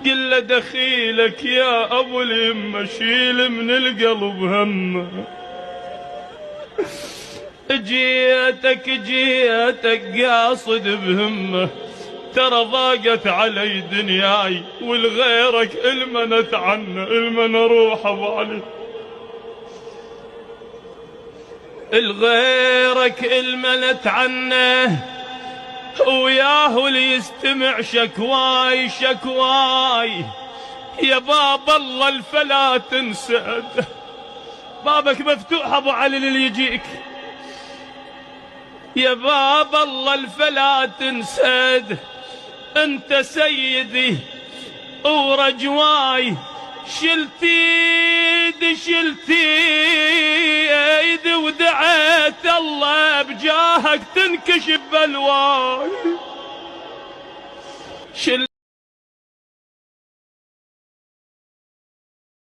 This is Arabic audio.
قل له دخيلك يا ابو اليمه شيل من القلب همه. جيتك قاصد بهمه، ترى ضاقت علي دنياي والغيرك المنت عنه، المن اروح ابو علي الغيرك المنت عنه، وياه اللي يستمع شكواي شكواي. يا باب الله الفلا تنسد، بابك مفتوح ابو علي اللي يجيك. يا باب الله الفلا تنسد، انت سيدي ورجواي. شلت ايدي ودعيت الله بجاهك تنكشف بلواي.